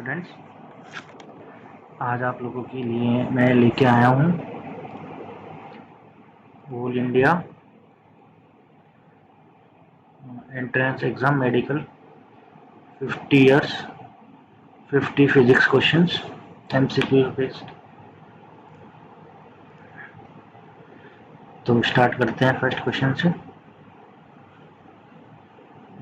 Students, आज आप लोगों के लिए मैं लेके आया हूँ all India entrance exam medical 50 years 50 physics questions MCQ based. तो स्टार्ट करते हैं फर्स्ट क्वेश्चन से।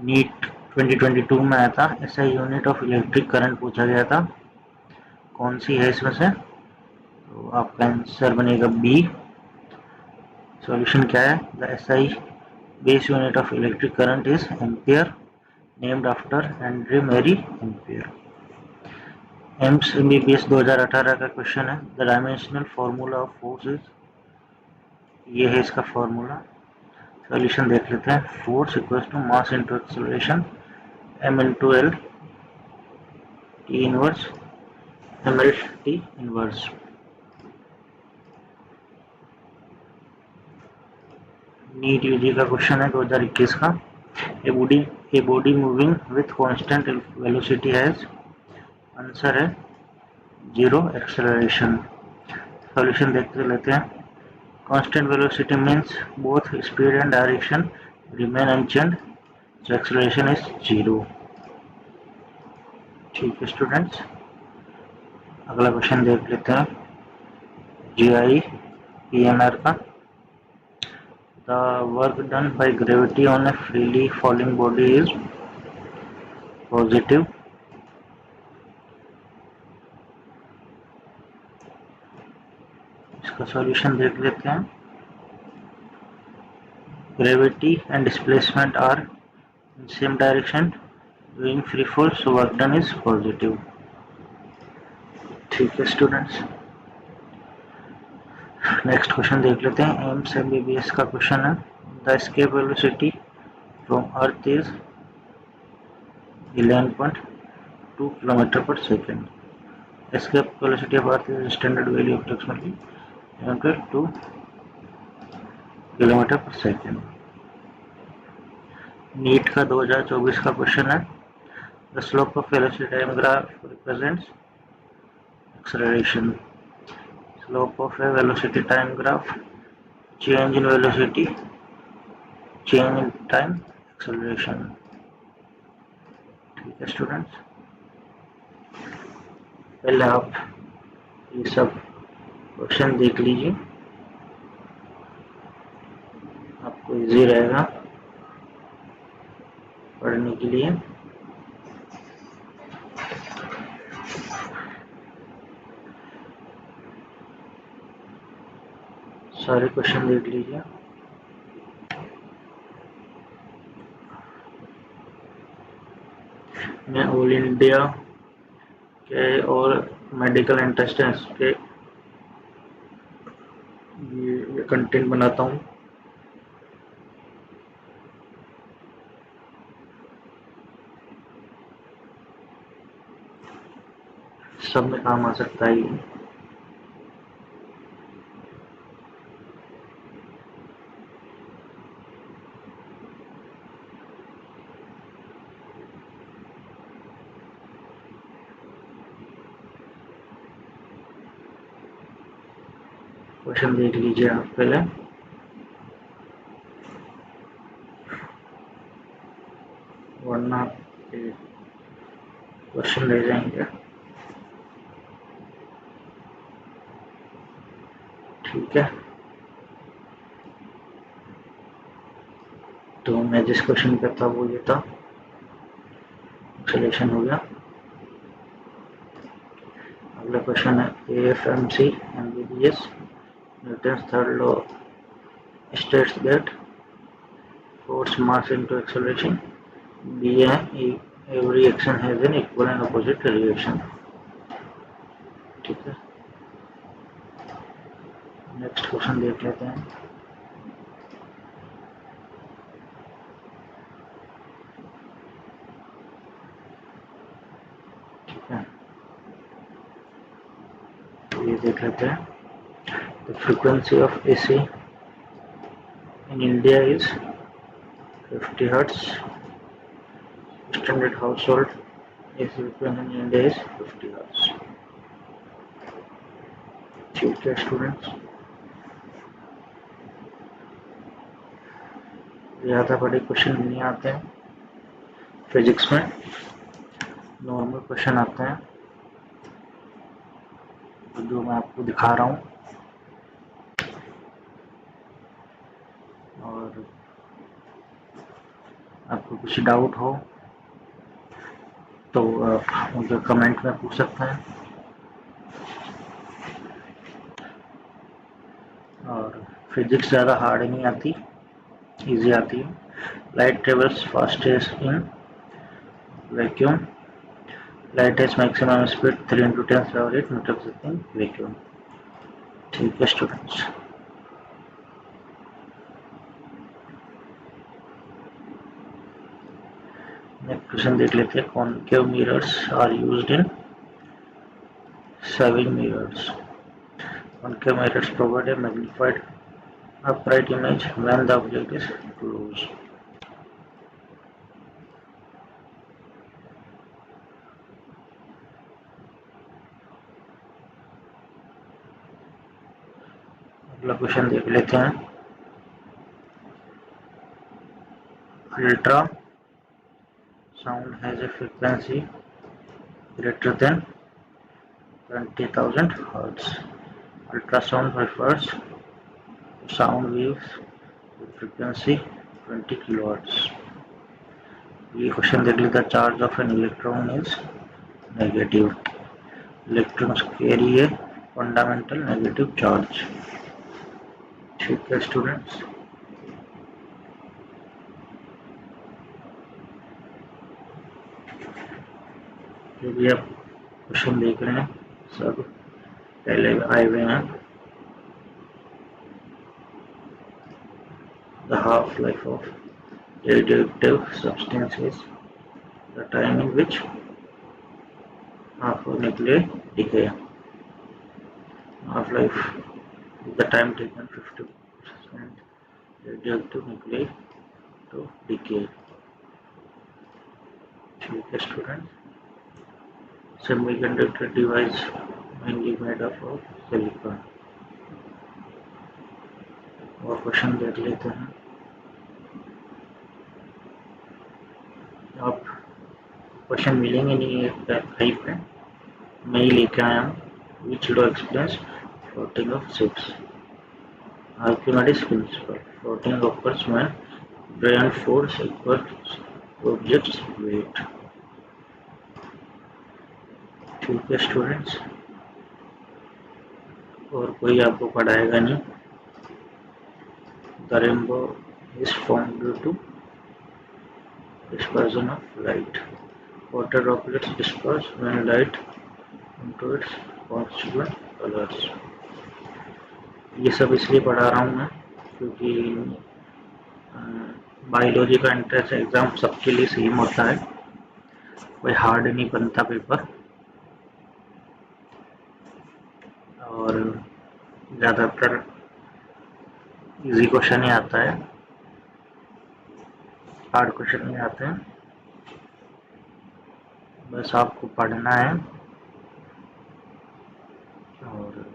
नीट 2022 में आया था, ऐसा यूनिट ऑफ इलेक्ट्रिक करंट पूछा गया था, कौन सी है इसमें से? तो आपका आंसर बनेगा बी। सॉल्यूशन क्या है? The SI base unit of electric current is ampere, named after Henry Marie ampere. AIIMS MBBS 2018 का क्वेश्चन है। The dimensional formula of force is, ये है इसका फार्मूला। सॉल्यूशन देख लेते हैं। Force equals to mass into एक्सेलरेशन, m into L, T inverse, ml T inverse. NEET UG का क्वेश्चन है 2021 का। A body moving with constant velocity has, answer है जीरो एक्सेलरेशन। सॉल्यूशन देख लेते हैं। Constant velocity means both speed and direction remain unchanged, so acceleration is 0. ठीक है students, अगला क्वेश्चन देख लेते हैं GI PNR का। The work done by gravity on a freely falling body is positive. इसका सॉल्यूशन देख लेते हैं। Gravity and displacement are in same direction doing free fall, so work done is positive. ठीक है स्टूडेंट्स, नेक्स्ट क्वेश्चन देख लेते हैं। AIIMS MBBS का क्वेश्चन है। The escape velocity from earth is 11.2 kilometre per second. Escape velocity of earth is standard value approximately 11.2 kilometre per second. NEET का 2024 का question है। The slope of velocity time graph represents acceleration. Slope of a velocity time graph, change in velocity, change in time, acceleration। ठीक है students, पहले आप ये सब question देख लीजिए, आपको इजी रहेगा पढ़ने के लिए। सारे क्वेश्चन देख लीजिए। मैं ऑल इंडिया के और मेडिकल एंट्रेंस के ये कंटेंट बनाता हूँ। सब में काम आ सकता है ये। क्वेश्चन देख लीजिए आप पहले, वरना क्वेश्चन रह जाएंगे। ठीक है, तो मैं जिस क्वेश्चन पे था वो ये था, सिलेक्शन हो गया। अगला क्वेश्चन है AFMC MBBS Newton's third law states that force mass into acceleration B है, every action has an equal and opposite reaction। ठीक है, नेक्स्ट क्वेश्चन देख लेते हैं। ठीक है, ये देख लेते हैं। The frequency of AC in India is 50 Hz. Standard household AC frequency in India is 50 Hz. ठीक है स्टूडेंट्स, ज़्यादा बड़े क्वेश्चन नहीं आते हैं फिजिक्स में, नॉर्मल क्वेश्चन आते हैं जो मैं आपको दिखा रहा हूँ। और आपको कुछ डाउट हो तो आप मुझे कमेंट में पूछ सकते हैं। और फिजिक्स ज़्यादा हार्ड नहीं आती, इजी आती है। Light travels fastest in vacuum, light has maximum speed 3 × 10⁸ metre per second vacuum. ठीक है स्टूडेंट्स, नेक्स्ट क्वेश्चन देख लेते हैं। Concave mirrors are used in shaving mirrors. Concave mirrors provide a magnified upright image when the object is close. अगला question देख लेते हैं। Ultra sound has a frequency greater than 20,000 Hz. Ultrasound refers to sound waves with frequency 20 kHz. ये question देख लेते हैं। Charge of an electron is negative. Electrons carry a fundamental negative charge. ठीक है स्टूडेंट्स, जो भी आप क्वेश्चन देख रहे हैं सब पहले आए हुए हैं। The half-life of radioactive substances, the time in which half of nuclei decay. Half-life is the time taken 50% radioactive nuclei to decay. ठीक है student, semiconductor device mainly made up of silicon। और क्वेश्चन देख लेते हैं। आप question मिलेंगे नहीं है कहीं पे, मैं ही लेके आया हूँ। Which law explains floating of ships? Archimedes principal. Floating occurs when buoyant force equals object's weight। ठीक है स्टूडेंट्स, और कोई आपको पढ़ाएगा नहीं। The rainbow is formed due to dispersion of light. Water droplets disperse when light into its constituent colors। ये सब इसलिए पढ़ा रहा हूँ मैं क्योंकि बायोलॉजी का एंट्रेंस एग्ज़ाम सबके लिए सेम होता है, कोई हार्ड नहीं बनता पेपर, और ज़्यादातर इजी क्वेश्चन ही आता है, हार्ड क्वेश्चन नहीं आते हैं। बस आपको पढ़ना है। और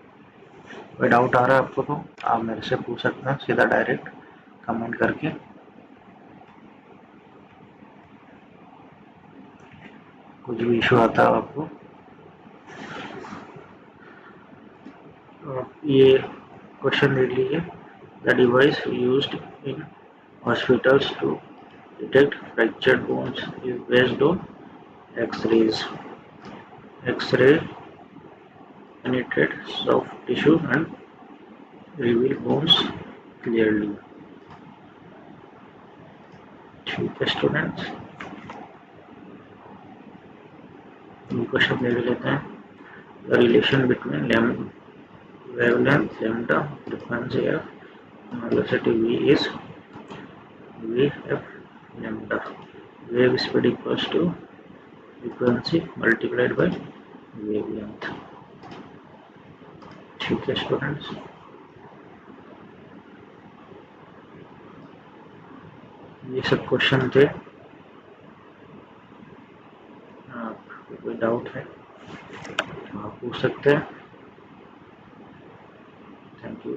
कोई डाउट आ रहा है आपको तो आप मेरे से पूछ सकते हैं सीधा डायरेक्ट कमेंट करके। कुछ भी इशू आता है आपको, ये क्वेश्चन देख लीजिए। The device used in hospitals to detect fractured bones is based on x-rays. X-ray penetrate soft tissue and reveal bones clearly। ठीक है स्टूडेंट्स, क्वेश्चन देख लेते हैं। The relation between wavelength lambda, frequency f, and velocity v is vf lambda। Wave speed equals to frequency multiplied by wavelength। ठीक है students, ये सब question थे। आप डाउट है तो आप पूछ सकते हैं। Thank you.